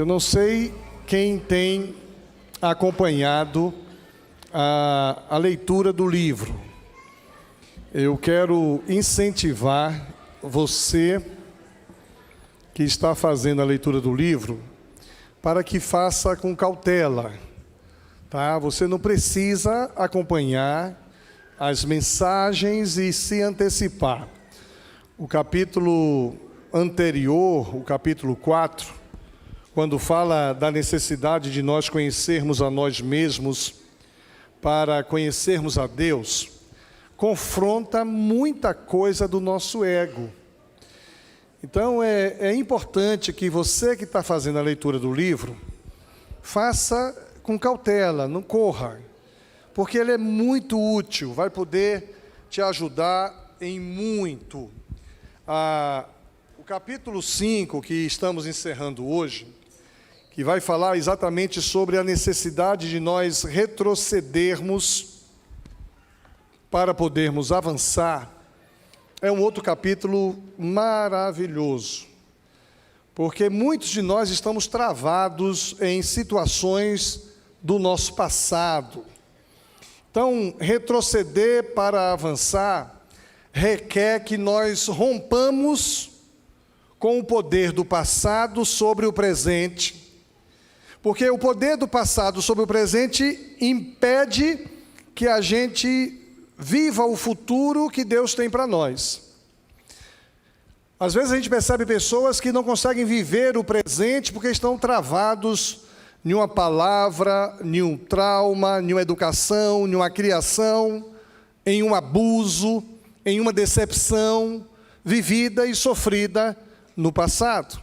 Eu não sei quem tem acompanhado a leitura do livro. Eu quero incentivar você que está fazendo a leitura do livro para que faça com cautela, tá? Você não precisa acompanhar as mensagens e se antecipar. O capítulo anterior, o capítulo 4, quando fala da necessidade de nós conhecermos a nós mesmos para conhecermos a Deus, confronta muita coisa do nosso ego. Então é importante que você que está fazendo a leitura do livro, faça com cautela, não corra, porque ele é muito útil, vai poder te ajudar em muito. O capítulo 5, que estamos encerrando hoje, que vai falar exatamente sobre a necessidade de nós retrocedermos para podermos avançar, é um outro capítulo maravilhoso, porque muitos de nós estamos travados em situações do nosso passado. Então, retroceder para avançar requer que nós rompamos com o poder do passado sobre o presente, porque o poder do passado sobre o presente impede que a gente viva o futuro que Deus tem para nós. Às vezes a gente percebe pessoas que não conseguem viver o presente porque estão travados em uma palavra, em um trauma, em uma educação, em uma criação, em um abuso, em uma decepção vivida e sofrida no passado.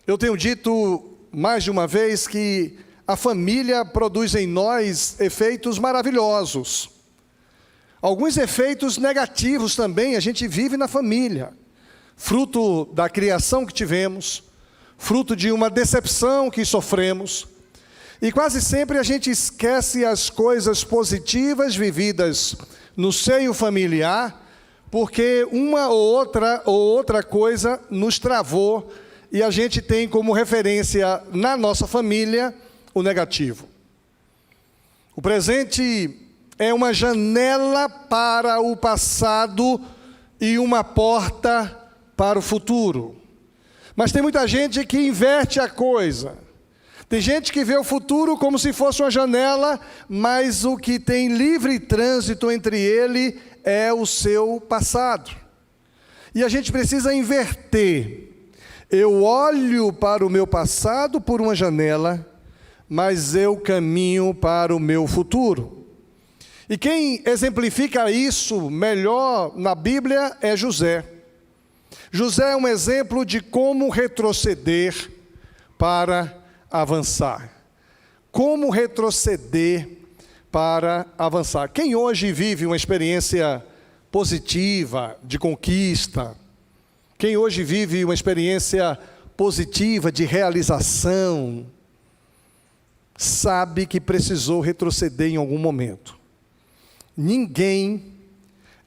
Eu tenho dito mais de uma vez que a família produz em nós efeitos maravilhosos. Alguns efeitos negativos também a gente vive na família, fruto da criação que tivemos, fruto de uma decepção que sofremos, e quase sempre a gente esquece as coisas positivas vividas no seio familiar, porque uma ou outra coisa nos travou, e a gente tem como referência na nossa família o negativo. O presente é uma janela para o passado e uma porta para o futuro. Mas tem muita gente que inverte a coisa. Tem gente que vê o futuro como se fosse uma janela, mas o que tem livre trânsito entre ele é o seu passado. E a gente precisa inverter. Eu olho para o meu passado por uma janela, mas eu caminho para o meu futuro. E quem exemplifica isso melhor na Bíblia é José. José é um exemplo de como retroceder para avançar. Como retroceder para avançar. Quem hoje vive uma experiência positiva de conquista, quem hoje vive uma experiência positiva de realização, sabe que precisou retroceder em algum momento. Ninguém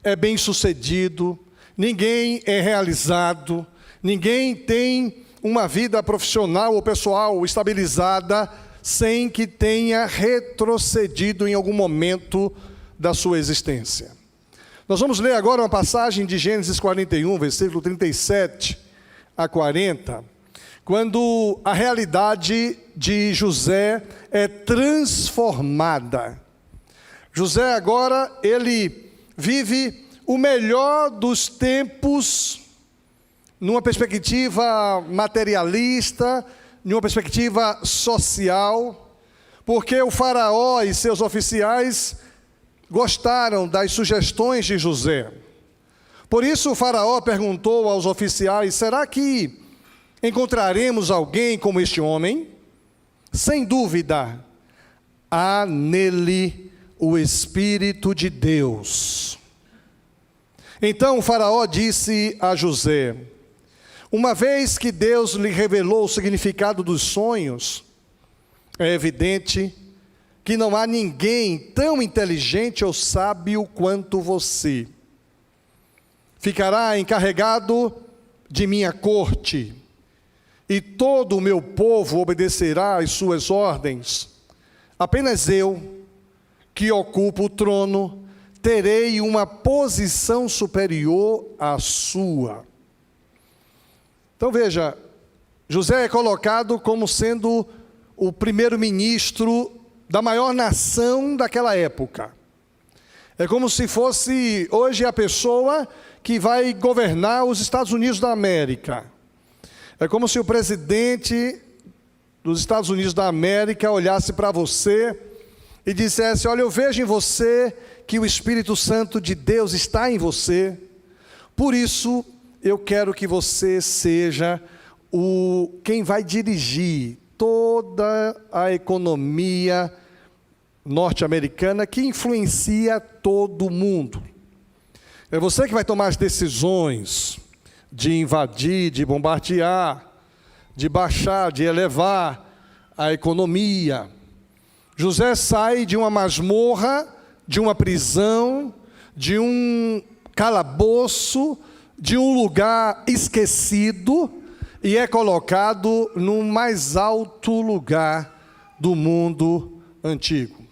é bem-sucedido, ninguém é realizado, ninguém tem uma vida profissional ou pessoal estabilizada sem que tenha retrocedido em algum momento da sua existência. Nós vamos ler agora uma passagem de Gênesis 41, versículo 37 a 40, quando a realidade de José é transformada. José agora, ele vive o melhor dos tempos, numa perspectiva materialista, numa perspectiva social, porque o faraó e seus oficiais gostaram das sugestões de José. Por isso o faraó perguntou aos oficiais: será que encontraremos alguém como este homem? Sem dúvida, há nele o Espírito de Deus. Então o faraó disse a José: uma vez que Deus lhe revelou o significado dos sonhos, é evidente que não há ninguém tão inteligente ou sábio quanto você. Ficará encarregado de minha corte, e todo o meu povo obedecerá às suas ordens. Apenas eu, que ocupo o trono, terei uma posição superior à sua. Então veja, José é colocado como sendo o primeiro-ministro da maior nação daquela época. É como se fosse hoje a pessoa que vai governar os Estados Unidos da América. É como se o presidente dos Estados Unidos da América olhasse para você e dissesse: olha, eu vejo em você que o Espírito Santo de Deus está em você, por isso eu quero que você seja quem vai dirigir toda a economia norte-americana que influencia todo mundo. É você que vai tomar as decisões de invadir, de bombardear, de baixar, de elevar a economia. José sai de uma masmorra, de uma prisão, de um calabouço, de um lugar esquecido, e é colocado no mais alto lugar do mundo antigo.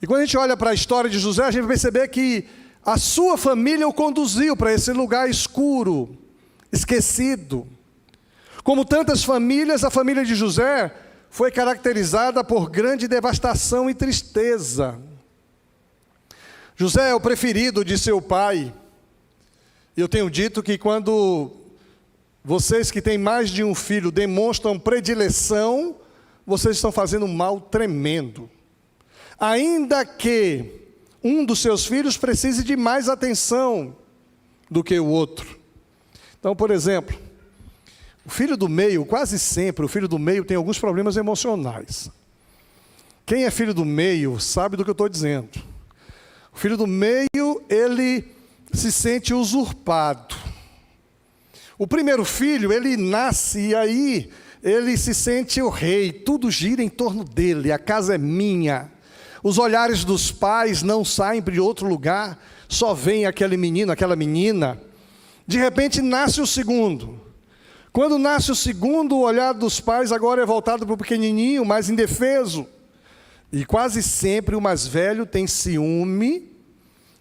E quando a gente olha para a história de José, a gente vai perceber que a sua família o conduziu para esse lugar escuro, esquecido. Como tantas famílias, a família de José foi caracterizada por grande devastação e tristeza. José é o preferido de seu pai. E eu tenho dito que quando vocês que têm mais de um filho demonstram predileção, vocês estão fazendo um mal tremendo. Ainda que um dos seus filhos precise de mais atenção do que o outro. Então, por exemplo, o filho do meio, quase sempre, o filho do meio tem alguns problemas emocionais. Quem é filho do meio sabe do que eu estou dizendo. O filho do meio, ele se sente usurpado. O primeiro filho, ele nasce e aí ele se sente o rei, tudo gira em torno dele, a casa é minha. Os olhares dos pais não saem para outro lugar, só vem aquele menino, aquela menina. De repente nasce o segundo. Quando nasce o segundo, o olhar dos pais agora é voltado para o pequenininho, mais indefeso. E quase sempre o mais velho tem ciúme,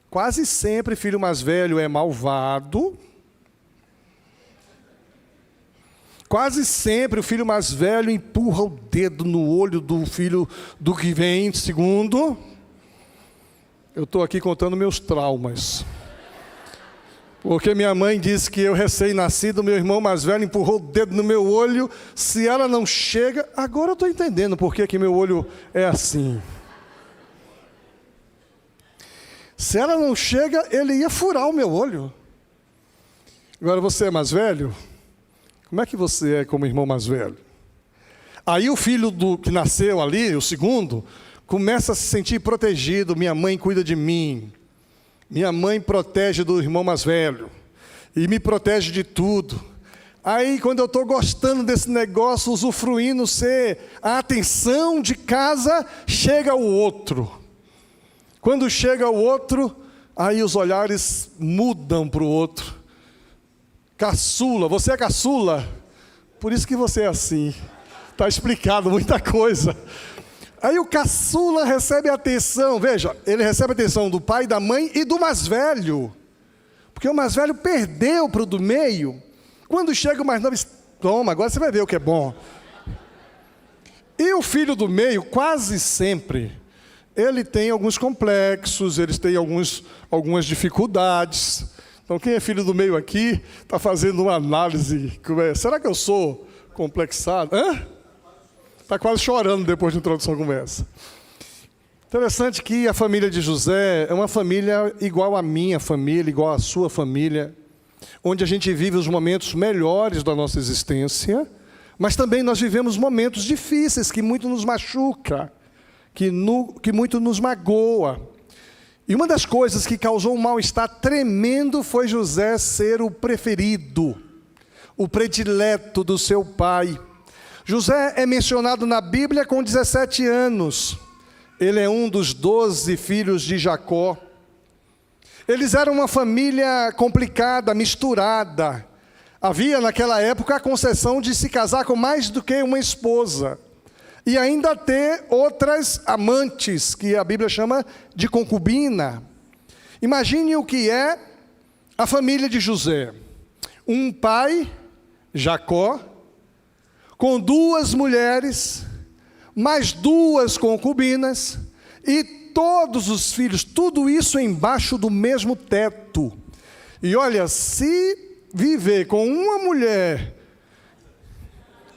quase sempre o filho mais velho é malvado. Quase sempre o filho mais velho empurra o dedo no olho do filho do que vem segundo. Eu estou aqui contando meus traumas. Porque minha mãe disse que eu recém-nascido, meu irmão mais velho empurrou o dedo no meu olho. Se ela não chega, agora eu estou entendendo por que meu olho é assim. Se ela não chega, ele ia furar o meu olho. Agora você é mais velho? Como é que você é como irmão mais velho? Aí o filho que nasceu ali, o segundo, começa a se sentir protegido. Minha mãe cuida de mim. Minha mãe protege do irmão mais velho. E me protege de tudo. Aí quando eu estou gostando desse negócio, usufruindo ser a atenção de casa, chega o outro. Quando chega o outro, aí os olhares mudam para o outro. Caçula, você é caçula? Por isso que você é assim. Está explicado muita coisa. Aí o caçula recebe atenção, veja, ele recebe atenção do pai, da mãe e do mais velho. Porque o mais velho perdeu para o do meio. Quando chega o mais novo, toma, agora você vai ver o que é bom. E o filho do meio, quase sempre, ele tem alguns complexos, eles têm algumas dificuldades. Então, quem é filho do meio aqui, está fazendo uma análise. Será que eu sou complexado? Está quase chorando depois de introdução como essa. Interessante que a família de José é uma família igual à minha família, igual à sua família, onde a gente vive os momentos melhores da nossa existência, mas também nós vivemos momentos difíceis, que muito nos machuca, que muito nos magoa. E uma das coisas que causou um mal-estar tremendo foi José ser o preferido, o predileto do seu pai. José é mencionado na Bíblia com 17 anos. Ele é um dos 12 filhos de Jacó. Eles eram uma família complicada, misturada. Havia naquela época a concessão de se casar com mais do que uma esposa. E ainda ter outras amantes, que a Bíblia chama de concubina. Imagine o que é a família de José. Um pai, Jacó, com 2 mulheres, mais 2 concubinas, e todos os filhos, tudo isso embaixo do mesmo teto. E olha, se viver com uma mulher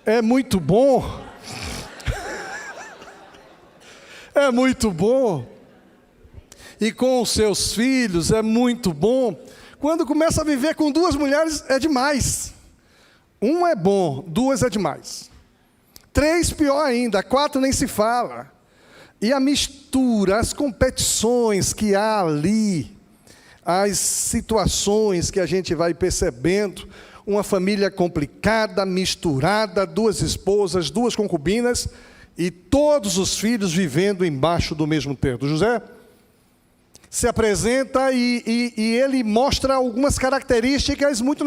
é muito bom, é muito bom, e com os seus filhos é muito bom, quando começa a viver com 2 mulheres é demais. 1 é bom, 2 é demais. 3 pior ainda, 4 nem se fala. E a mistura, as competições que há ali, as situações que a gente vai percebendo, uma família complicada, misturada, 2 esposas, 2 concubinas, e todos os filhos vivendo embaixo do mesmo teto. José se apresenta e ele mostra algumas características muito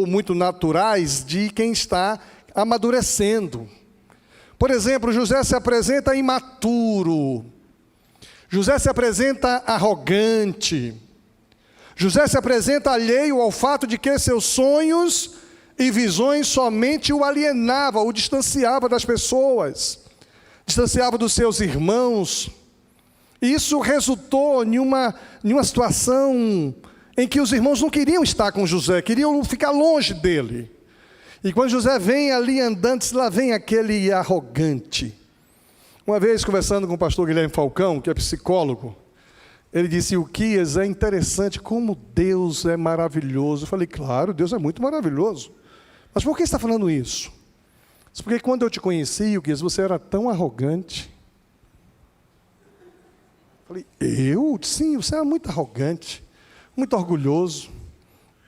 muito naturais de quem está amadurecendo. Por exemplo, José se apresenta imaturo. José se apresenta arrogante. José se apresenta alheio ao fato de que seus sonhos e visões somente o alienava, o distanciava das pessoas, distanciava dos seus irmãos. Isso resultou em uma situação em que os irmãos não queriam estar com José, queriam ficar longe dele. E quando José vem ali andando, lá vem aquele arrogante. Uma vez, conversando com o pastor Guilherme Falcão, que é psicólogo, ele disse: Ilquias, é interessante como Deus é maravilhoso. Eu falei: claro, Deus é muito maravilhoso. Mas por que você está falando isso? Porque quando eu te conheci, Ilquias, você era tão arrogante. Falei: eu? Sim, você era muito arrogante, muito orgulhoso.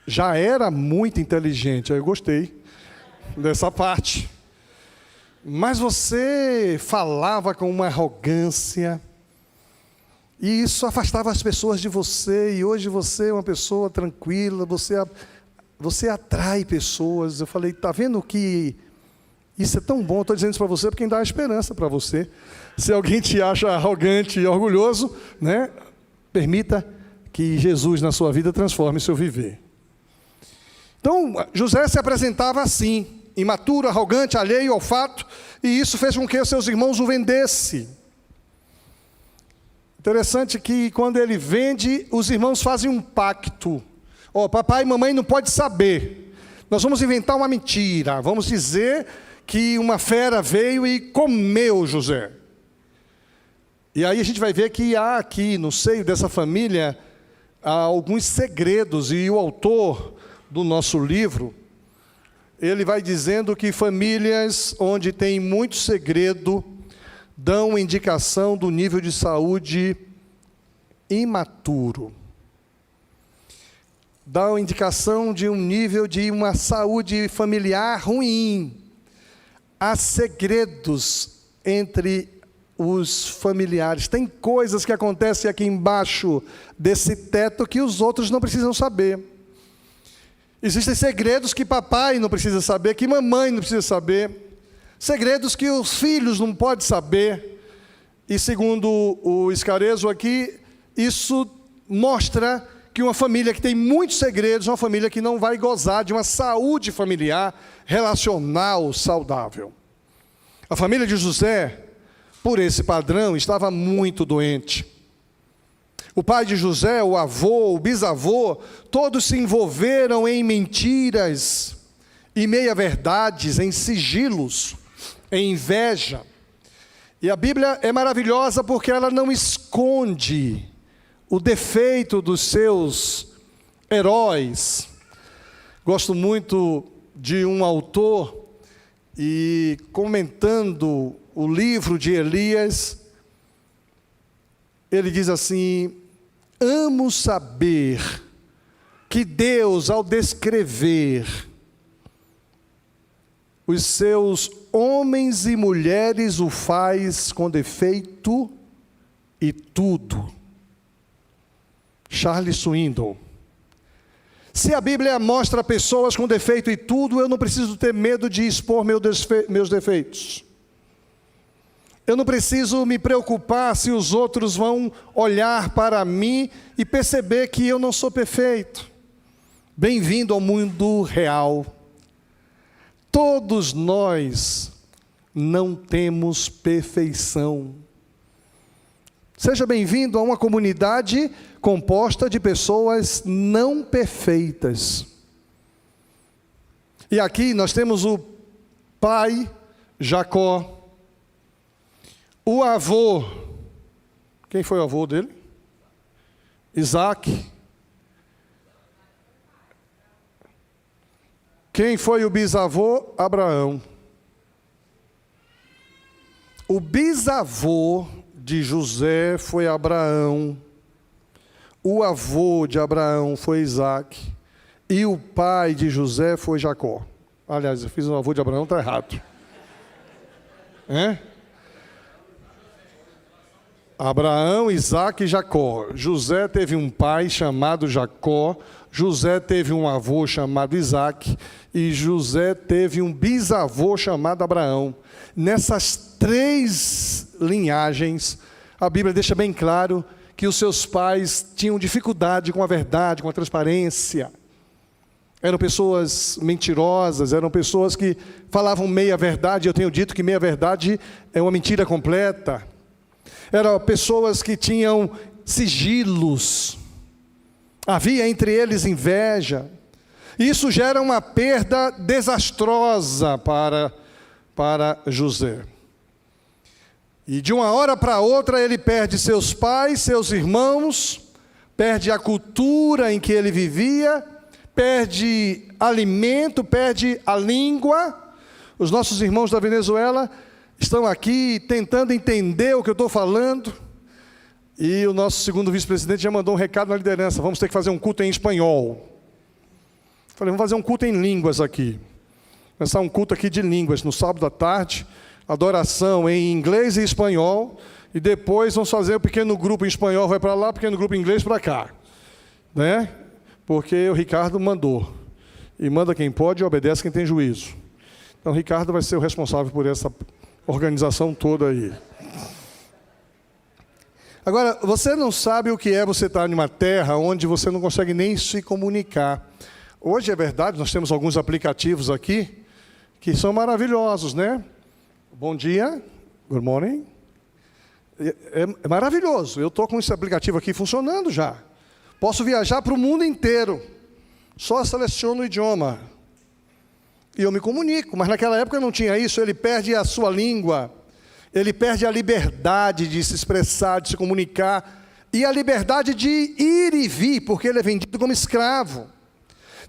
Já era muito inteligente, aí eu gostei dessa parte. Mas você falava com uma arrogância, e isso afastava as pessoas de você, e hoje você é uma pessoa tranquila, você atrai pessoas. Eu falei: está vendo que isso é tão bom? Eu estou dizendo isso para você porque dá esperança para você. Se alguém te acha arrogante e orgulhoso, né, permita que Jesus na sua vida transforme o seu viver. Então, José se apresentava assim, imaturo, arrogante, alheio ao fato, e isso fez com que os seus irmãos o vendessem. Interessante que quando ele vende, os irmãos fazem um pacto. Papai e mamãe não podem saber. Nós vamos inventar uma mentira. Vamos dizer que uma fera veio e comeu José. E aí a gente vai ver que há aqui, no seio dessa família, há alguns segredos. E o autor do nosso livro, ele vai dizendo que famílias onde tem muito segredo dão indicação do nível de saúde imaturo. Dão indicação de um nível de uma saúde familiar ruim. Há segredos entre os familiares. Tem coisas que acontecem aqui embaixo desse teto que os outros não precisam saber. Existem segredos que papai não precisa saber, que mamãe não precisa saber. Segredos que os filhos não podem saber. E segundo o Scareso aqui, isso mostra que uma família que tem muitos segredos é uma família que não vai gozar de uma saúde familiar, relacional, saudável. A família de José, por esse padrão, estava muito doente. O pai de José, o avô, o bisavô, todos se envolveram em mentiras, em meia-verdades, em sigilos, em inveja. E a Bíblia é maravilhosa porque ela não esconde o defeito dos seus heróis. Gosto muito de um autor, e comentando o livro de Elias, ele diz assim: amo saber que Deus, ao descrever os seus homens e mulheres, o faz com defeito e tudo. Charles Swindoll. Se a Bíblia mostra pessoas com defeito e tudo, eu não preciso ter medo de expor meus defeitos. Eu não preciso me preocupar se os outros vão olhar para mim e perceber que eu não sou perfeito. Bem-vindo ao mundo real. Todos nós não temos perfeição. Seja bem-vindo a uma comunidade composta de pessoas não perfeitas. E aqui nós temos o pai Jacó, o avô, quem foi o avô dele? Isaac. Quem foi o bisavô? Abraão. O bisavô de José foi Abraão. O avô de Abraão foi Isaac. E o pai de José foi Jacó. Aliás, eu fiz um avô de Abraão, está errado. Abraão, Isaac e Jacó. José teve um pai chamado Jacó. José teve um avô chamado Isaac. E José teve um bisavô chamado Abraão. Nessas 3 linhagens, a Bíblia deixa bem claro que os seus pais tinham dificuldade com a verdade, com a transparência. Eram pessoas mentirosas, eram pessoas que falavam meia verdade. Eu tenho dito que meia verdade é uma mentira completa. Eram pessoas que tinham sigilos. Havia entre eles inveja. Isso gera uma perda desastrosa para José. E de uma hora para outra ele perde seus pais, seus irmãos, perde a cultura em que ele vivia, perde alimento, perde a língua. Os nossos irmãos da Venezuela estão aqui tentando entender o que eu estou falando. E o nosso segundo vice-presidente já mandou um recado na liderança: vamos ter que fazer um culto em espanhol. Falei, vamos fazer um culto em línguas aqui. Começar um culto aqui de línguas, no sábado à tarde, adoração em inglês e espanhol, e depois vamos fazer um pequeno grupo em espanhol, vai para lá, pequeno grupo em inglês para cá. Né? Porque o Ricardo mandou. E manda quem pode e obedece quem tem juízo. Então o Ricardo vai ser o responsável por essa organização toda aí. Agora, você não sabe o que é você estar em uma terra onde você não consegue nem se comunicar. Hoje é verdade, nós temos alguns aplicativos aqui que são maravilhosos, né? Bom dia, good morning. É maravilhoso, eu estou com esse aplicativo aqui funcionando já. Posso viajar para o mundo inteiro, só seleciono o idioma. E eu me comunico, mas naquela época não tinha isso. Ele perde a sua língua, ele perde a liberdade de se expressar, de se comunicar, e a liberdade de ir e vir, porque ele é vendido como escravo.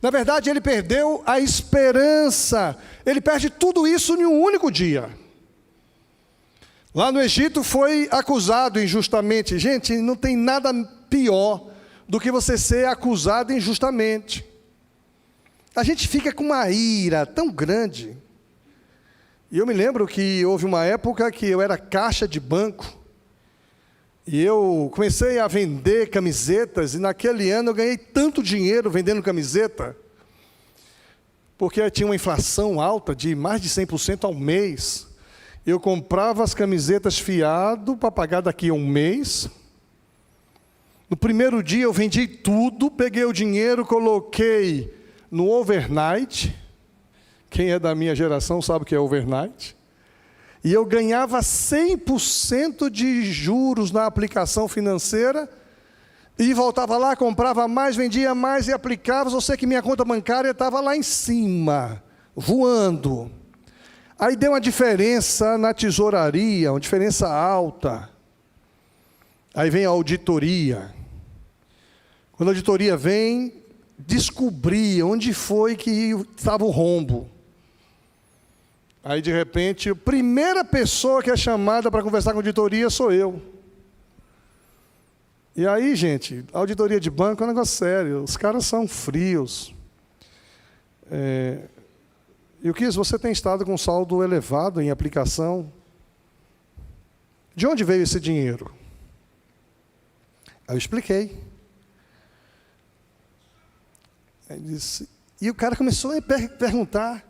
Na verdade, ele perdeu a esperança, ele perde tudo isso em um único dia. Lá no Egito foi acusado injustamente. Gente, não tem nada pior do que você ser acusado injustamente. A gente fica com uma ira tão grande. E eu me lembro que houve uma época que eu era caixa de banco, e eu comecei a vender camisetas, e naquele ano eu ganhei tanto dinheiro vendendo camiseta, porque tinha uma inflação alta de mais de 100% ao mês. Eu comprava as camisetas fiado para pagar daqui a um mês. No primeiro dia eu vendi tudo, peguei o dinheiro, coloquei no overnight. Quem é da minha geração sabe o que é overnight. E eu ganhava 100% de juros na aplicação financeira, e voltava lá, comprava mais, vendia mais e aplicava. Eu sei que minha conta bancária estava lá em cima, voando. Aí deu uma diferença na tesouraria, uma diferença alta. Aí vem a auditoria. Quando a auditoria vem, descobrir onde foi que estava o rombo. Aí, de repente, a primeira pessoa que é chamada para conversar com a auditoria sou eu. E aí, gente, a auditoria de banco é um negócio sério. Os caras são frios. E o que você tem estado com saldo elevado em aplicação? De onde veio esse dinheiro? Eu expliquei. Aí disse, e o cara começou a perguntar.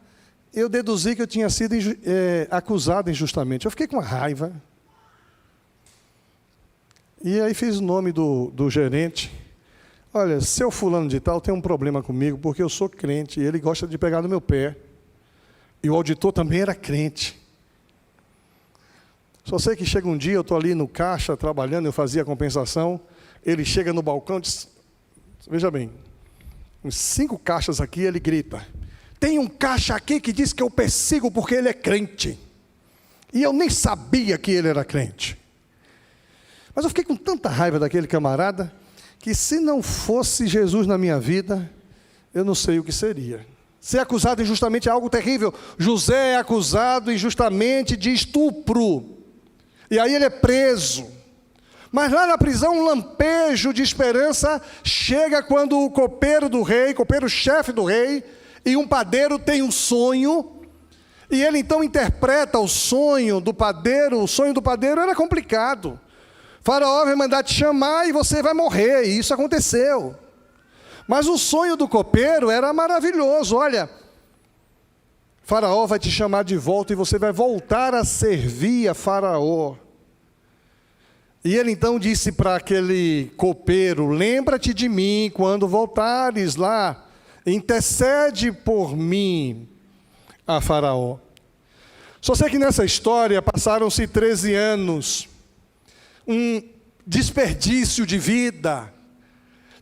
Eu deduzi que eu tinha sido acusado injustamente. Eu fiquei com uma raiva. E aí fiz o nome do gerente. Olha, seu fulano de tal tem um problema comigo, porque eu sou crente, e ele gosta de pegar no meu pé. E o auditor também era crente. Só sei que chega um dia, eu estou ali no caixa, trabalhando, eu fazia a compensação, ele chega no balcão e diz, veja bem, uns 5 caixas aqui, ele grita, tem um caixa aqui que diz que eu persigo porque ele é crente. E eu nem sabia que ele era crente. Mas eu fiquei com tanta raiva daquele camarada, que se não fosse Jesus na minha vida, eu não sei o que seria. Ser acusado injustamente é algo terrível. José é acusado injustamente de estupro. E aí ele é preso. Mas lá na prisão um lampejo de esperança chega quando o copeiro do rei, copeiro-chefe do rei, e um padeiro tem um sonho, e ele então interpreta o sonho do padeiro. O sonho do padeiro era complicado. Faraó vai mandar te chamar e você vai morrer, e isso aconteceu. Mas o sonho do copeiro era maravilhoso. Olha, Faraó vai te chamar de volta e você vai voltar a servir a Faraó. E ele então disse para aquele copeiro, lembra-te de mim quando voltares lá, intercede por mim a Faraó. Só sei que nessa história passaram-se 13 anos, um desperdício de vida,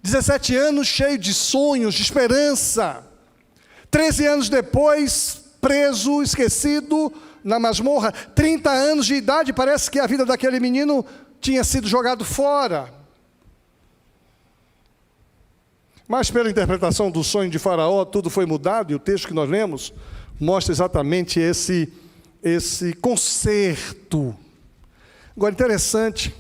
17 anos cheio de sonhos, de esperança, 13 anos depois, preso, esquecido, na masmorra, 30 anos de idade, parece que a vida daquele menino tinha sido jogado fora. Mas pela interpretação do sonho de Faraó, tudo foi mudado, e o texto que nós lemos mostra exatamente esse conserto. Agora, interessante,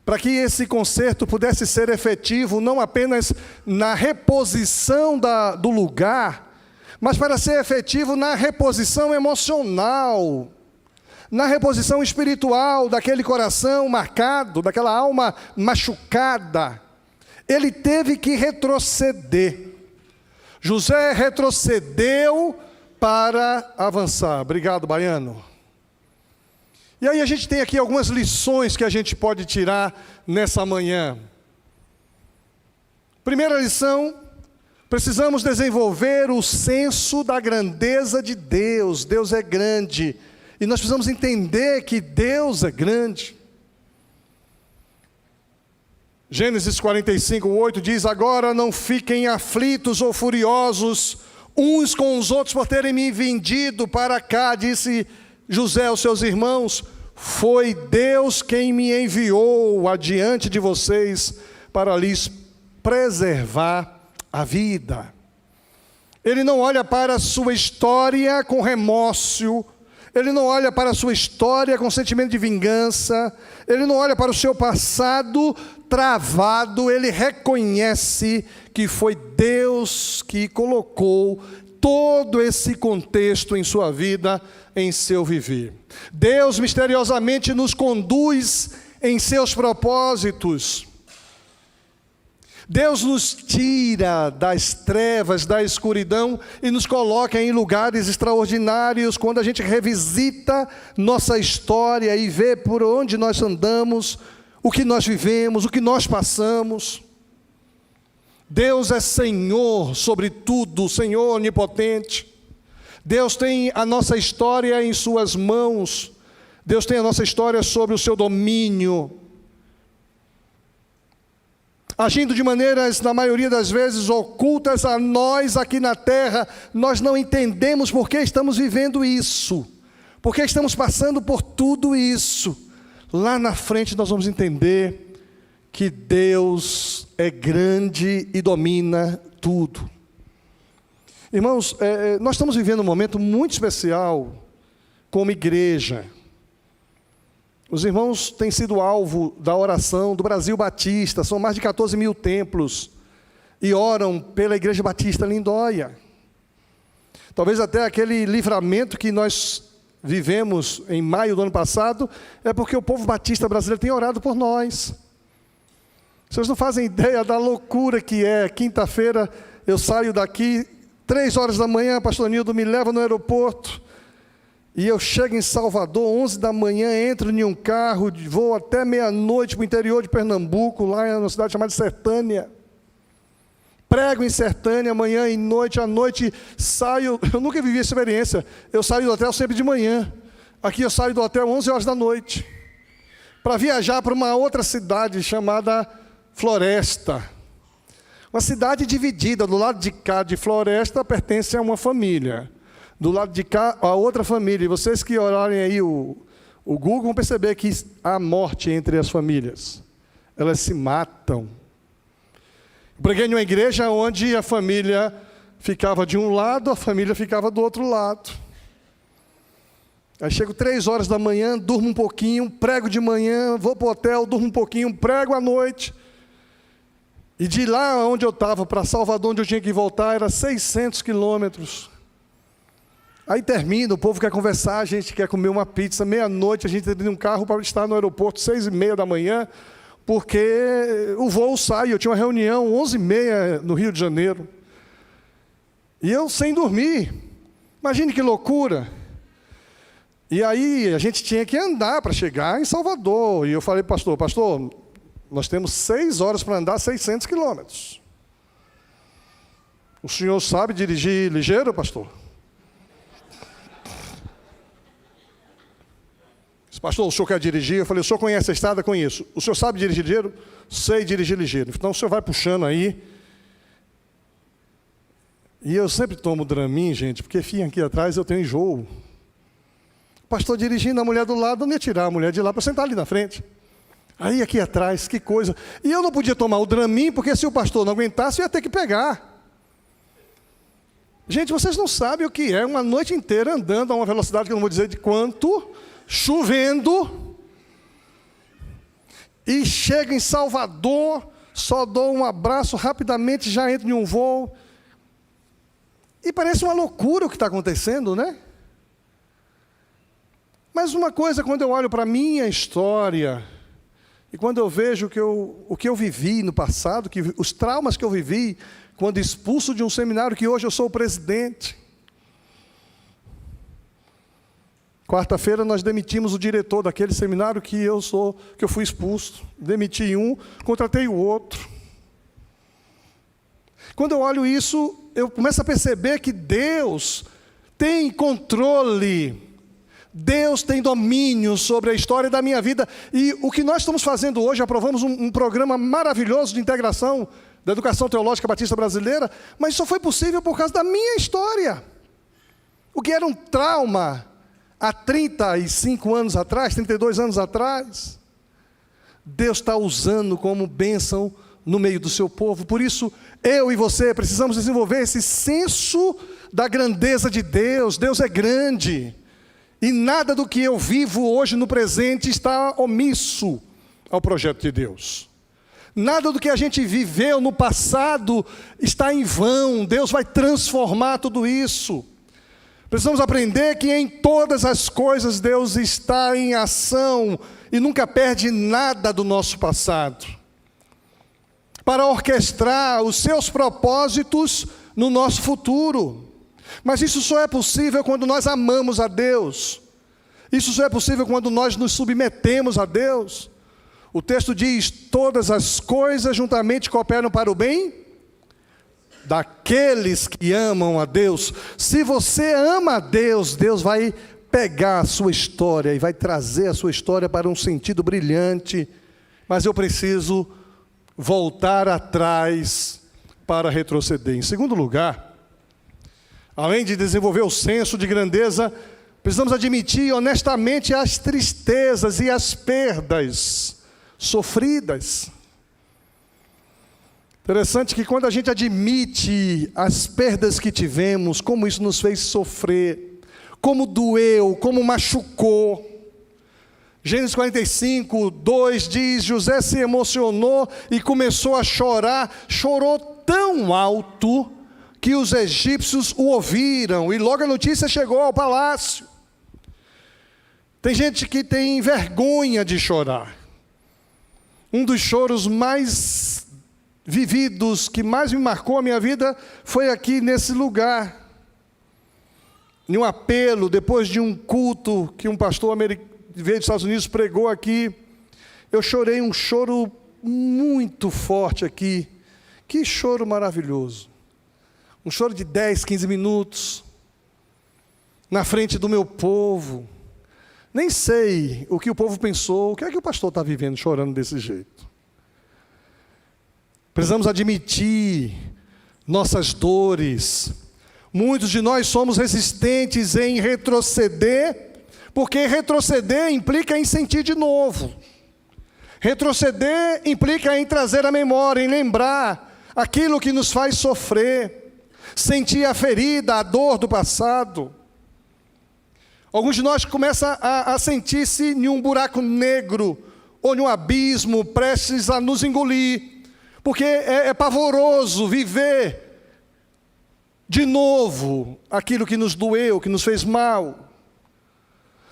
para que esse conserto pudesse ser efetivo, não apenas na reposição do lugar, mas para ser efetivo na reposição emocional, na reposição espiritual daquele coração marcado, daquela alma machucada. Ele teve que retroceder. José retrocedeu para avançar. Obrigado, Baiano. E aí a gente tem aqui algumas lições que a gente pode tirar nessa manhã. Primeira lição, precisamos desenvolver o senso da grandeza de Deus. Deus é grande. E nós precisamos entender que Deus é grande. Gênesis 45:8 diz, agora não fiquem aflitos ou furiosos uns com os outros por terem me vendido para cá, disse José aos seus irmãos, foi Deus quem me enviou adiante de vocês para lhes preservar a vida. Ele não olha para a sua história com remorso, ele não olha para a sua história com sentimento de vingança, ele não olha para o seu passado travado, ele reconhece que foi Deus que colocou todo esse contexto em sua vida, em seu viver. Deus misteriosamente nos conduz em seus propósitos. Deus nos tira das trevas, da escuridão e nos coloca em lugares extraordinários quando a gente revisita nossa história e vê por onde nós andamos, o que nós vivemos, o que nós passamos. Deus é Senhor sobre tudo, Senhor onipotente. Deus tem a nossa história em suas mãos. Deus tem a nossa história sobre o seu domínio. Agindo de maneiras, na maioria das vezes, ocultas a nós aqui na terra, nós não entendemos por que estamos vivendo isso, por que estamos passando por tudo isso. Lá na frente nós vamos entender que Deus é grande e domina tudo. Irmãos, nós estamos vivendo um momento muito especial como igreja. Os irmãos têm sido alvo da oração do Brasil Batista, são mais de 14 mil templos, e oram pela Igreja Batista Lindóia. Talvez até aquele livramento que nós vivemos em maio do ano passado, é porque o povo batista brasileiro tem orado por nós. Vocês não fazem ideia da loucura que é, quinta-feira, eu saio daqui 3 horas da manhã, pastor Nildo me leva no aeroporto, e eu chego em Salvador, 11 da manhã, entro em um carro, vou até meia-noite para o interior de Pernambuco, lá em uma cidade chamada Sertânia. Prego em Sertânia, manhã e noite, à noite saio, eu nunca vivi essa experiência, eu saio do hotel sempre de manhã. Aqui eu saio do hotel 11 horas da noite, para viajar para uma outra cidade chamada Floresta. Uma cidade dividida, do lado de cá de Floresta pertence a uma família. Do lado de cá, a outra família. E vocês que olharem aí o Google vão perceber que há morte entre as famílias. Elas se matam. Eu preguei em uma igreja onde a família ficava de um lado, a família ficava do outro lado. Aí chego 3 horas da manhã, durmo um pouquinho, prego de manhã, vou para o hotel, durmo um pouquinho, prego à noite. E de lá onde eu estava, para Salvador, onde eu tinha que voltar, era 600 quilômetros. Aí termina, o povo quer conversar, a gente quer comer uma pizza, meia-noite, a gente tem um carro para estar no aeroporto 6h30 da manhã, porque o voo sai, eu tinha uma reunião 11h30 no Rio de Janeiro. E eu sem dormir, imagine que loucura. E aí a gente tinha que andar para chegar em Salvador, e eu falei, pastor, nós temos 6 horas para andar 600 quilômetros. O senhor sabe dirigir ligeiro, pastor? Pastor, o senhor quer dirigir? Eu falei, o senhor conhece a estrada? Conheço. O senhor sabe dirigir ligeiro? Sei dirigir ligeiro. Então o senhor vai puxando aí. E eu sempre tomo Dramin, gente, porque aqui atrás eu tenho enjoo. O pastor dirigindo, a mulher do lado, eu não ia tirar a mulher de lá para sentar ali na frente. Aí aqui atrás, que coisa. E eu não podia tomar o Dramin, porque se o pastor não aguentasse, eu ia ter que pegar. Gente, vocês não sabem o que é uma noite inteira andando a uma velocidade que eu não vou dizer de quanto, chovendo, e chega em Salvador, só dou um abraço, rapidamente já entro em um voo. E parece uma loucura o que está acontecendo, né? Mas uma coisa, quando eu olho para a minha história, e quando eu vejo o que eu vivi no passado, os traumas que eu vivi, quando expulso de um seminário que hoje eu sou o presidente. Quarta-feira nós demitimos o diretor daquele seminário que eu fui expulso. Demiti um, contratei o outro. Quando eu olho isso, eu começo a perceber que Deus tem controle, Deus tem domínio sobre a história da minha vida. E o que nós estamos fazendo hoje, aprovamos um programa maravilhoso de integração da educação teológica batista brasileira, mas só foi possível por causa da minha história. O que era um trauma há 35 anos atrás, 32 anos atrás, Deus está usando como bênção no meio do seu povo. Por isso, eu e você precisamos desenvolver esse senso da grandeza de Deus. Deus é grande. E nada do que eu vivo hoje no presente está omisso ao projeto de Deus. Nada do que a gente viveu no passado está em vão. Deus vai transformar tudo isso. Precisamos aprender que em todas as coisas Deus está em ação e nunca perde nada do nosso passado, para orquestrar os seus propósitos no nosso futuro. Mas isso só é possível quando nós amamos a Deus. Isso só é possível quando nós nos submetemos a Deus. O texto diz, todas as coisas juntamente cooperam para o bem daqueles que amam a Deus. Se você ama a Deus, Deus vai pegar a sua história e vai trazer a sua história para um sentido brilhante. Mas eu preciso voltar atrás para retroceder. Em segundo lugar, além de desenvolver o senso de grandeza, precisamos admitir honestamente as tristezas e as perdas sofridas. Interessante que quando a gente admite as perdas que tivemos, como isso nos fez sofrer, como doeu, como machucou. Gênesis 45, 2 diz, José se emocionou e começou a chorar, chorou tão alto que os egípcios o ouviram, e logo a notícia chegou ao palácio. Tem gente que tem vergonha de chorar. Um dos choros mais vividos que mais me marcou a minha vida foi aqui nesse lugar. Em um apelo, depois de um culto que um pastor veio dos Estados Unidos, pregou aqui, eu chorei um choro muito forte aqui. Que choro maravilhoso. Um choro de 10, 15 minutos, na frente do meu povo. Nem sei o que o povo pensou, o que é que o pastor está vivendo chorando desse jeito. Precisamos admitir nossas dores. Muitos de nós somos resistentes em retroceder, porque retroceder implica em sentir de novo. Retroceder implica em trazer a memória, em lembrar aquilo que nos faz sofrer, sentir a ferida, a dor do passado. Alguns de nós começam a sentir-se em um buraco negro, ou em um abismo prestes a nos engolir, porque é pavoroso viver de novo aquilo que nos doeu, que nos fez mal.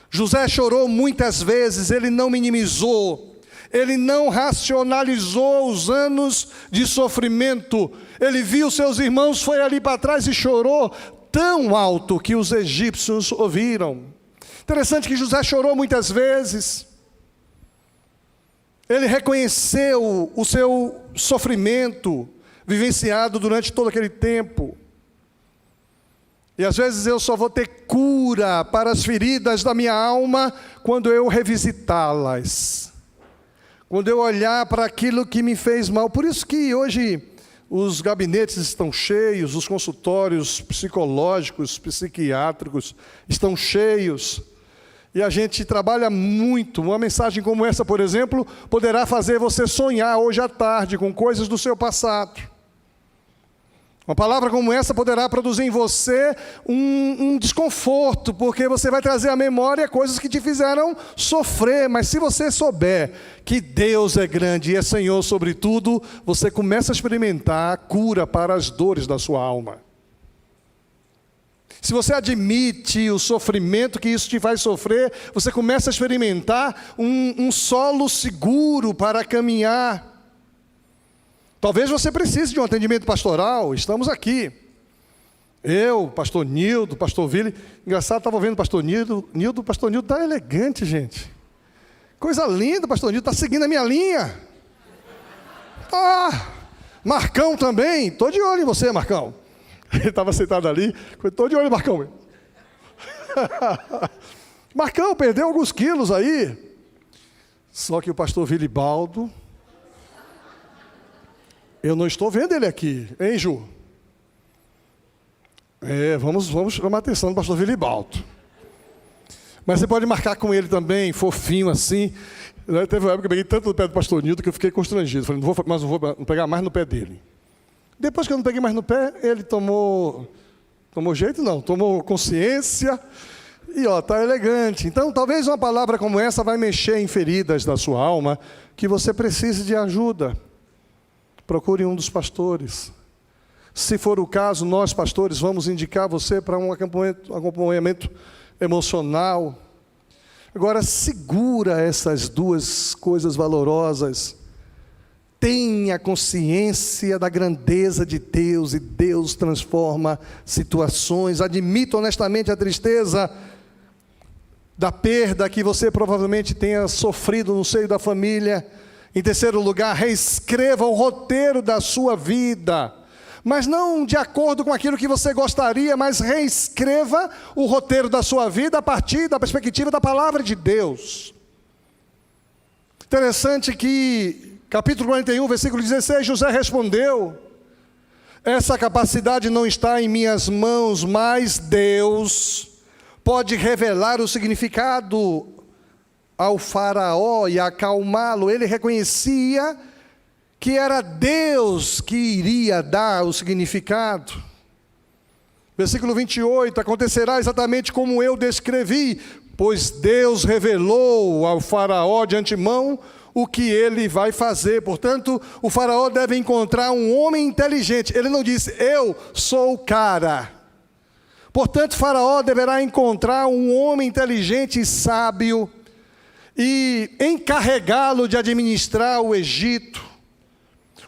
José chorou muitas vezes, ele não minimizou, ele não racionalizou os anos de sofrimento. Ele viu seus irmãos, foi ali para trás e chorou tão alto que os egípcios ouviram. Interessante que José chorou muitas vezes. Ele reconheceu o seu sofrimento vivenciado durante todo aquele tempo. E às vezes eu só vou ter cura para as feridas da minha alma quando eu revisitá-las. Quando eu olhar para aquilo que me fez mal. Por isso que hoje os gabinetes estão cheios, os consultórios psicológicos, psiquiátricos estão cheios. E a gente trabalha muito. Uma mensagem como essa, por exemplo, poderá fazer você sonhar hoje à tarde com coisas do seu passado. Uma palavra como essa poderá produzir em você um desconforto, porque você vai trazer à memória coisas que te fizeram sofrer. Mas se você souber que Deus é grande e é Senhor sobre tudo, você começa a experimentar a cura para as dores da sua alma. Se você admite o sofrimento que isso te faz sofrer, você começa a experimentar um solo seguro para caminhar. Talvez você precise de um atendimento pastoral, estamos aqui. Eu, pastor Nildo, pastor Vili. Engraçado, estava vendo o pastor Nildo. O pastor Nildo está elegante, gente. Coisa linda, pastor Nildo, está seguindo a minha linha. Marcão também, estou de olho em você, Marcão. Ele estava sentado ali, estou de olho em Marcão. Marcão, perdeu alguns quilos aí. Só que o pastor Vilibaldo, eu não estou vendo ele aqui, hein, Ju? Vamos chamar a atenção do pastor Vilibaldo. Mas você pode marcar com ele também, fofinho assim. Teve uma época que eu peguei tanto no pé do pastor Nildo que eu fiquei constrangido. Falei, não vou pegar mais no pé dele. Depois que eu não peguei mais no pé, ele tomou jeito não, tomou consciência e está elegante. Então, talvez uma palavra como essa vai mexer em feridas da sua alma, que você precise de ajuda. Procure um dos pastores. Se for o caso, nós pastores vamos indicar você para um acompanhamento emocional. Agora, segura essas duas coisas valorosas. Tenha consciência da grandeza de Deus, e Deus transforma situações. Admita honestamente a tristeza da perda que você provavelmente tenha sofrido no seio da família. Em terceiro lugar, reescreva o roteiro da sua vida, mas não de acordo com aquilo que você gostaria, mas reescreva o roteiro da sua vida a partir da perspectiva da palavra de Deus. Interessante que, capítulo 41, versículo 16, José respondeu: essa capacidade não está em minhas mãos, mas Deus pode revelar o significado ao faraó e acalmá-lo. Ele reconhecia que era Deus que iria dar o significado. Versículo 28, acontecerá exatamente como eu descrevi, pois Deus revelou ao faraó de antemão o que ele vai fazer. Portanto, o faraó deve encontrar um homem inteligente. Ele não disse, eu sou o cara. Portanto, o faraó deverá encontrar um homem inteligente e sábio e encarregá-lo de administrar o Egito.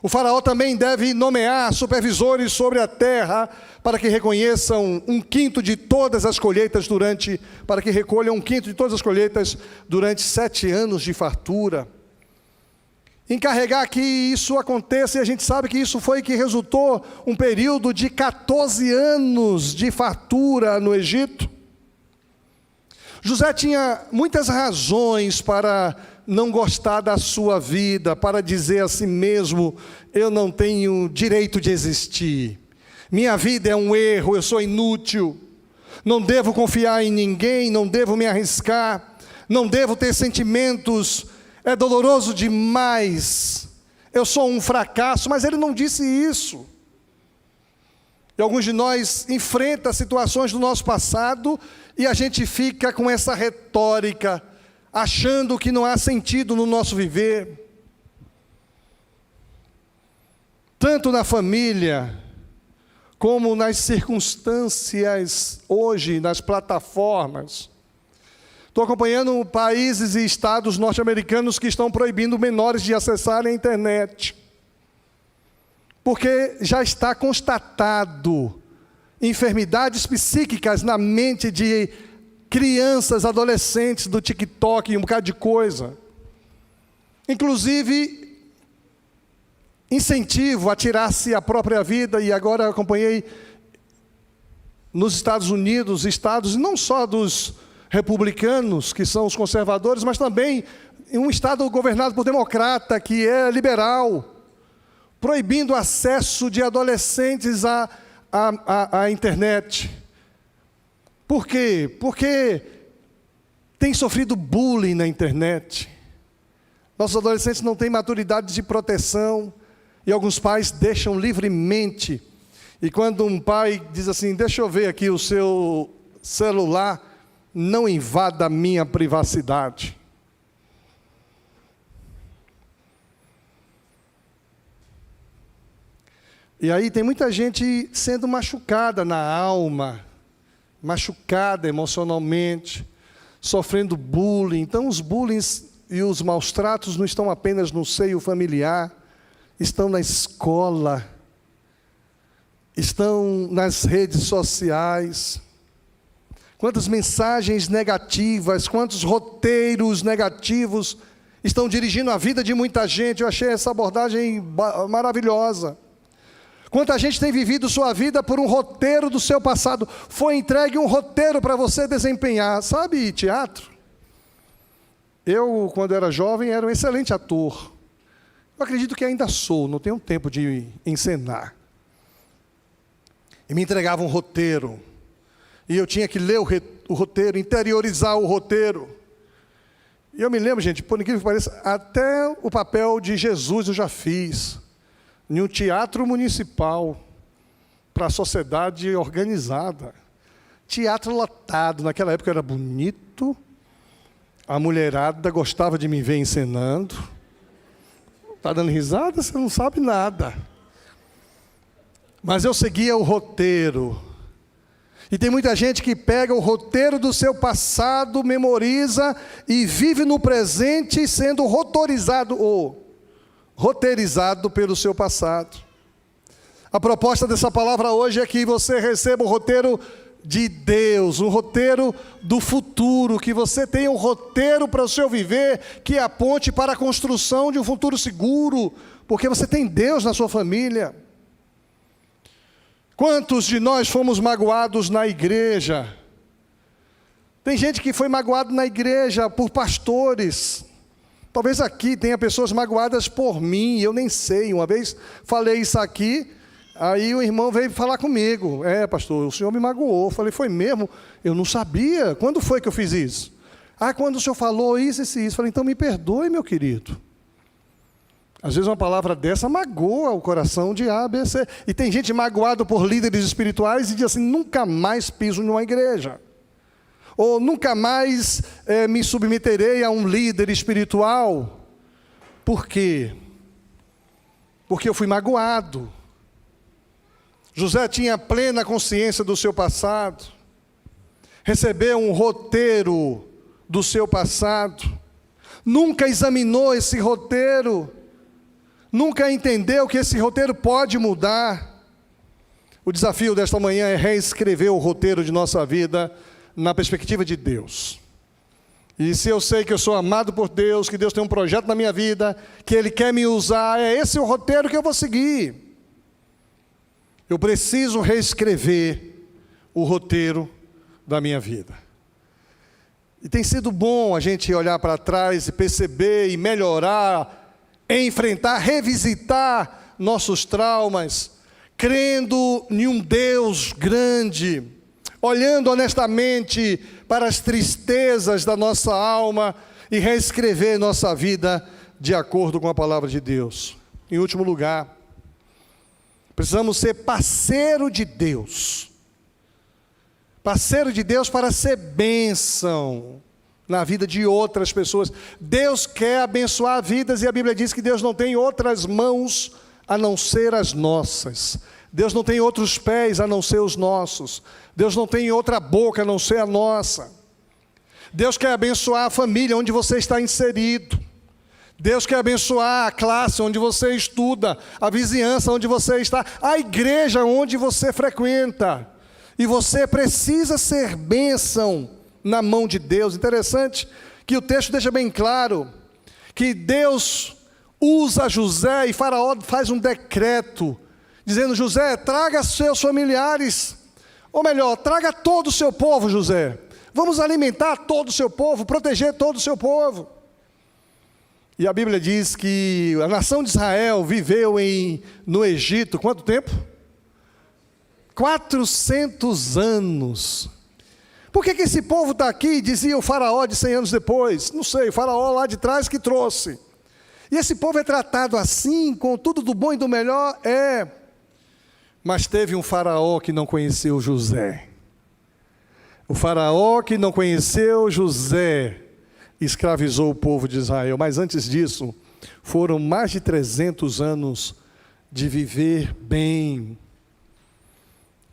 O faraó também deve nomear supervisores sobre a terra para que reconheçam para que recolham 1/5 de todas as colheitas durante 7 anos de fartura. Encarregar que isso aconteça, e a gente sabe que isso foi que resultou um período de 14 anos de fartura no Egito. José tinha muitas razões para não gostar da sua vida, para dizer a si mesmo: eu não tenho direito de existir, minha vida é um erro, eu sou inútil, não devo confiar em ninguém, não devo me arriscar, não devo ter sentimentos, é doloroso demais, eu sou um fracasso. Mas ele não disse isso. E alguns de nós enfrentam situações do nosso passado e a gente fica com essa retórica, achando que não há sentido no nosso viver. Tanto na família, como nas circunstâncias hoje, nas plataformas. Estou acompanhando países e estados norte-americanos que estão proibindo menores de acessarem a internet, porque já está constatado enfermidades psíquicas na mente de crianças, adolescentes do TikTok e um bocado de coisa. Inclusive, incentivo a tirar-se a própria vida. E agora eu acompanhei nos Estados Unidos, estados não só dos republicanos, que são os conservadores, mas também em um estado governado por democrata, que é liberal, proibindo o acesso de adolescentes à internet. Por quê? Porque tem sofrido bullying na internet. Nossos adolescentes não têm maturidade de proteção, e alguns pais deixam livremente. E quando um pai diz assim: deixa eu ver aqui o seu celular, não invada a minha privacidade. E aí tem muita gente sendo machucada na alma, machucada emocionalmente, sofrendo bullying. Então os bullying e os maus tratos não estão apenas no seio familiar, estão na escola, estão nas redes sociais. Quantas mensagens negativas, quantos roteiros negativos estão dirigindo a vida de muita gente. Eu achei essa abordagem maravilhosa. Quanta gente tem vivido sua vida por um roteiro do seu passado. Foi entregue um roteiro para você desempenhar. Sabe teatro? Eu, quando era jovem, era um excelente ator. Eu acredito que ainda sou, não tenho tempo de encenar. E me entregava um roteiro. E eu tinha que ler o roteiro, interiorizar o roteiro. E eu me lembro, gente, por incrível que pareça, até o papel de Jesus eu já fiz. Em um teatro municipal, para a sociedade organizada. Teatro lotado, naquela época era bonito, a mulherada gostava de me ver encenando. Está dando risada? Você não sabe nada. Mas eu seguia o roteiro. E tem muita gente que pega o roteiro do seu passado, memoriza e vive no presente sendo roteirizado pelo seu passado. A proposta dessa palavra hoje é que você receba o roteiro de Deus, um roteiro do futuro, que você tenha um roteiro para o seu viver, que aponte para a construção de um futuro seguro, porque você tem Deus na sua família. Quantos de nós fomos magoados na igreja? Tem gente que foi magoado na igreja por pastores. Talvez aqui tenha pessoas magoadas por mim, eu nem sei. Uma vez falei isso aqui, aí o irmão veio falar comigo. Pastor, o senhor me magoou. Eu falei: foi mesmo? Eu não sabia. Quando foi que eu fiz isso? Quando o senhor falou isso. Eu falei: então me perdoe, meu querido. Às vezes uma palavra dessa magoa o coração de A, B, C. E tem gente magoada por líderes espirituais e diz assim: nunca mais piso numa igreja. Ou nunca mais me submeterei a um líder espiritual. Por quê? Porque eu fui magoado. José tinha plena consciência do seu passado. Recebeu um roteiro do seu passado. Nunca examinou esse roteiro. nunca entendeu que esse roteiro pode mudar. O desafio desta manhã é reescrever o roteiro de nossa vida na perspectiva de Deus. E se eu sei que eu sou amado por Deus, que Deus tem um projeto na minha vida, que Ele quer me usar, é esse o roteiro que eu vou seguir. Eu preciso reescrever o roteiro da minha vida. E tem sido bom a gente olhar para trás e perceber e melhorar, enfrentar, revisitar nossos traumas, crendo em um Deus grande, olhando honestamente para as tristezas da nossa alma e reescrever nossa vida de acordo com a palavra de Deus. Em último lugar, precisamos ser parceiro de Deus. Parceiro de Deus para ser bênção na vida de outras pessoas. Deus quer abençoar vidas e a Bíblia diz que Deus não tem outras mãos a não ser as nossas. Deus não tem outros pés a não ser os nossos. Deus não tem outra boca a não ser a nossa. Deus quer abençoar a família onde você está inserido. Deus quer abençoar a classe onde você estuda, a vizinhança onde você está, a igreja onde você frequenta. E você precisa ser bênção na mão de Deus. Interessante que o texto deixa bem claro que Deus usa José e Faraó faz um decreto, dizendo: José, traga seus familiares, ou melhor, traga todo o seu povo, José. Vamos alimentar todo o seu povo, proteger todo o seu povo. E a Bíblia diz que a nação de Israel viveu no Egito, quanto tempo? 400 anos. Por que esse povo está aqui, dizia o faraó de 100 anos depois? Não sei, o faraó lá de trás que trouxe. E esse povo é tratado assim, com tudo do bom e do melhor? É. Mas teve um faraó que não conheceu José. O faraó que não conheceu José escravizou o povo de Israel. Mas antes disso, foram mais de 300 anos de viver bem.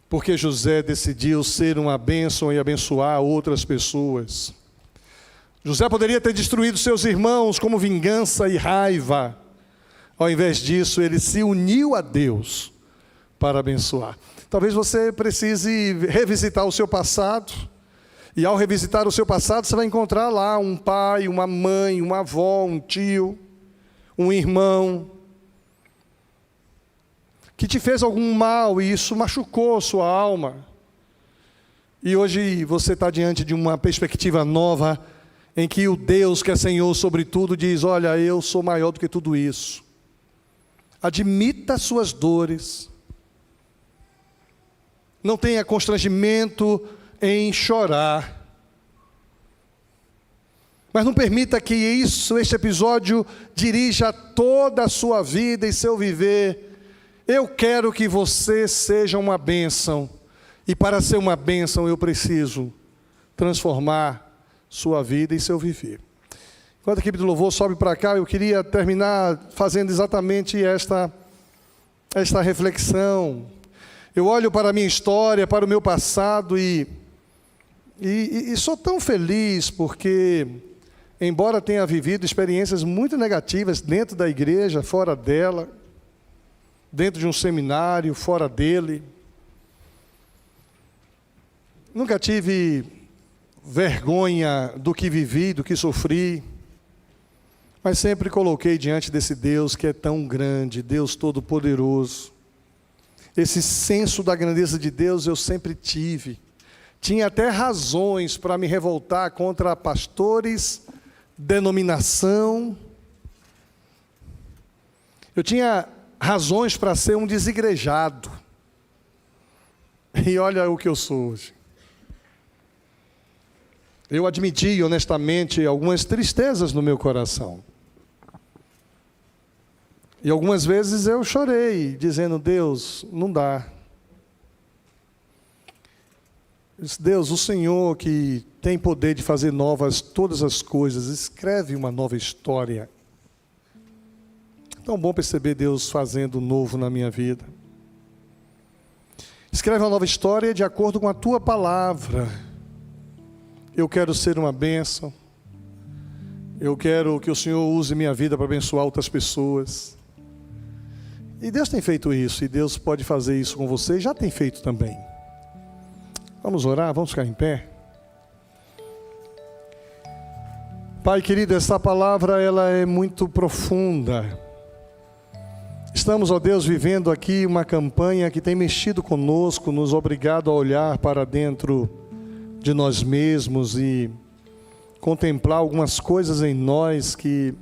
Porque José decidiu ser uma bênção e abençoar outras pessoas. José poderia ter destruído seus irmãos como vingança e raiva. Ao invés disso, ele se uniu a Deus para abençoar. Talvez você precise revisitar o seu passado. E ao revisitar o seu passado, você vai encontrar lá um pai, uma mãe, uma avó, um tio, um irmão, que te fez algum mal e isso machucou sua alma. E hoje você está diante de uma perspectiva nova, em que o Deus que é Senhor sobre tudo diz: olha, eu sou maior do que tudo isso. Admita suas dores. Não tenha constrangimento em chorar. Mas não permita que este episódio dirija toda a sua vida e seu viver. Eu quero que você seja uma bênção. E para ser uma bênção eu preciso transformar sua vida e seu viver. Enquanto a equipe do louvor sobe para cá, eu queria terminar fazendo exatamente esta reflexão. Eu olho para a minha história, para o meu passado e sou tão feliz porque, embora tenha vivido experiências muito negativas dentro da igreja, fora dela, dentro de um seminário, fora dele, nunca tive vergonha do que vivi, do que sofri, mas sempre coloquei diante desse Deus que é tão grande, Deus Todo-Poderoso. Esse senso da grandeza de Deus eu sempre tive. Tinha até razões para me revoltar contra pastores, denominação. Eu tinha razões para ser um desigrejado. E olha o que eu sou hoje. Eu admiti honestamente algumas tristezas no meu coração. E algumas vezes eu chorei, dizendo: Deus, não dá. Eu disse: Deus, o Senhor que tem poder de fazer novas todas as coisas, escreve uma nova história. Tão bom perceber Deus fazendo novo na minha vida. Escreve uma nova história de acordo com a tua palavra. Eu quero ser uma bênção. Eu quero que o Senhor use minha vida para abençoar outras pessoas. E Deus tem feito isso, e Deus pode fazer isso com você, já tem feito também. Vamos orar, vamos ficar em pé. Pai querido, essa palavra ela é muito profunda. Estamos, ó Deus, vivendo aqui uma campanha que tem mexido conosco, nos obrigado a olhar para dentro de nós mesmos e contemplar algumas coisas em nós que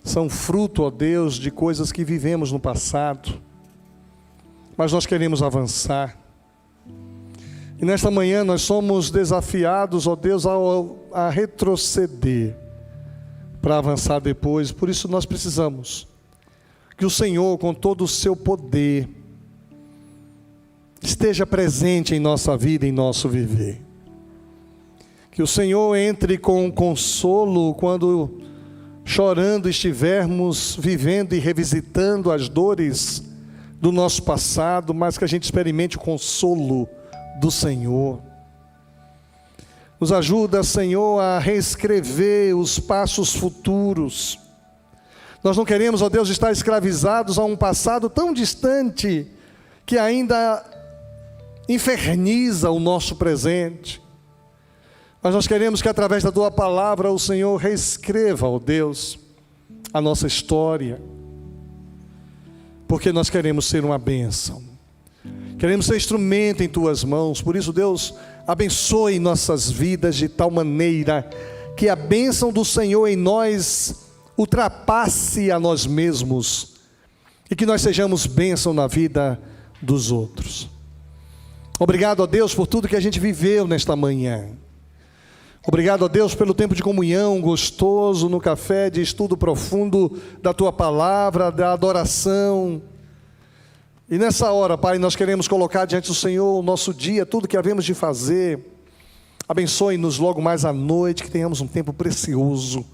são fruto, ó Deus, de coisas que vivemos no passado. Mas nós queremos avançar. E nesta manhã nós somos desafiados, ó Deus, a retroceder para avançar depois. Por isso nós precisamos que o Senhor, com todo o seu poder, esteja presente em nossa vida, em nosso viver. Que o Senhor entre com consolo quando chorando estivermos vivendo e revisitando as dores do nosso passado, mas que a gente experimente o consolo do Senhor. Nos ajuda, Senhor, a reescrever os passos futuros. Nós não queremos, ó Deus, estar escravizados a um passado tão distante que ainda inferniza o nosso presente. Mas nós queremos que através da Tua palavra o Senhor reescreva, ó Deus, a nossa história. Porque nós queremos ser uma bênção. Queremos ser instrumento em Tuas mãos. Por isso, Deus, abençoe nossas vidas de tal maneira que a bênção do Senhor em nós ultrapasse a nós mesmos e que nós sejamos bênção na vida dos outros. Obrigado, ó Deus, por tudo que a gente viveu nesta manhã. Obrigado, ó Deus, pelo tempo de comunhão gostoso no café, de estudo profundo da Tua palavra, da adoração. E nessa hora, Pai, nós queremos colocar diante do Senhor o nosso dia, tudo que havemos de fazer. Abençoe-nos logo mais à noite, que tenhamos um tempo precioso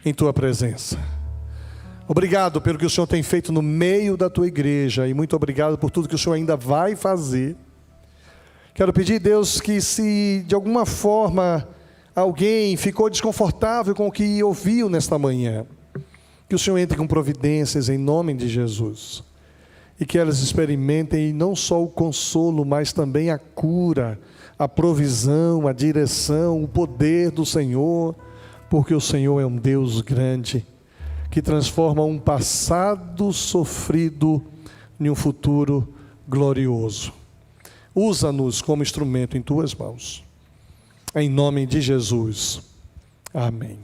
em Tua presença. Obrigado pelo que o Senhor tem feito no meio da Tua igreja, e muito obrigado por tudo que o Senhor ainda vai fazer. Quero pedir, Deus, que se de alguma forma alguém ficou desconfortável com o que ouviu nesta manhã, que o Senhor entre com providências em nome de Jesus, e que elas experimentem não só o consolo, mas também a cura, a provisão, a direção, o poder do Senhor, porque o Senhor é um Deus grande, que transforma um passado sofrido em um futuro glorioso. Usa-nos como instrumento em Tuas mãos. Em nome de Jesus. Amém.